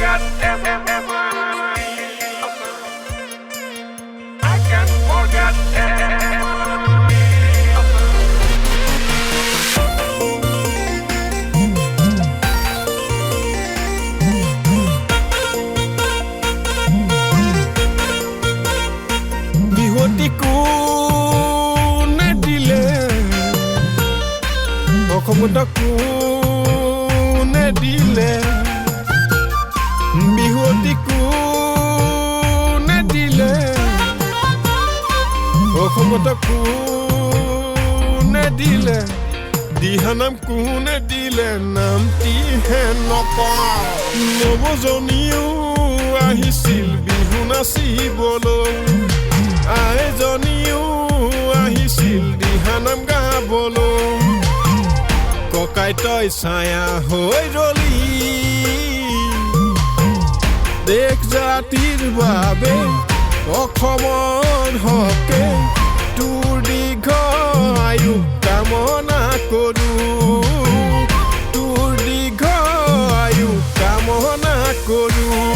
forget I can't forget বিহতি কোনে দিলে অসমত কোনে দিলে বিহতি কোনে দিলে অসমত কোনে দিলে দিহানাম কোনে দিলে নামটি হে নকওঁ নৱজনীও আহিছিল বিহু নাচিবলৈ আইজনীও আহিছিল দিহানাম গাবলৈ ককাই তই ছায়া হৈ ৰলি দেশ জাতিৰ বাবে অসমৰ হকে তোৰ দীৰ্ঘায়ু কামনা কৰোঁ তোৰ দীৰ্ঘায়ু কামনা কৰোঁ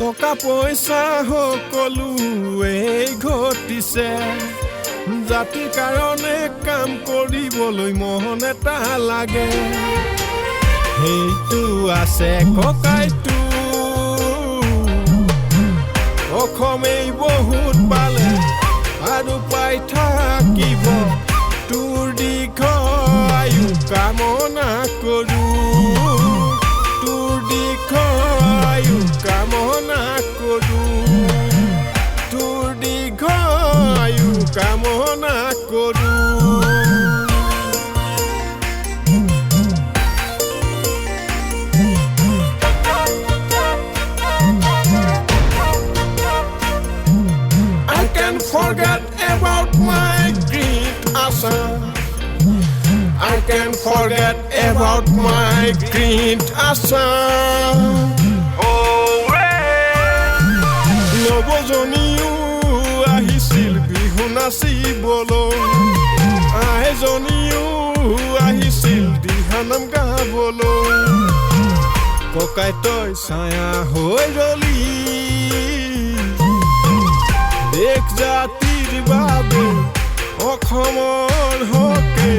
টকা পইচা সকলোৱে ঘটিছে জাতিৰ কাৰণে কাম কৰিবলৈ মন এটা লাগে সেইটো আছে ককাইটো অসমেই বহুত পালে আৰু পাই থাকিব তোৰ দীৰ্ঘায়ু কামনা কৰোঁ তোৰ দীৰ্ঘায়ু কামনা কৰোঁ তোৰ দীৰ্ঘায়ু কামনা কৰোঁ I can't forget about my great Assam. I can't forget about my great Assam. নৱজনীও আহিছিল বিহু নাচিবলৈ আইজনীও আহিছিল দিহানাম গাবলৈ ককাই তই ছায়া হৈ ৰলি দেশ জাতিৰ বাবে অসমৰ হকে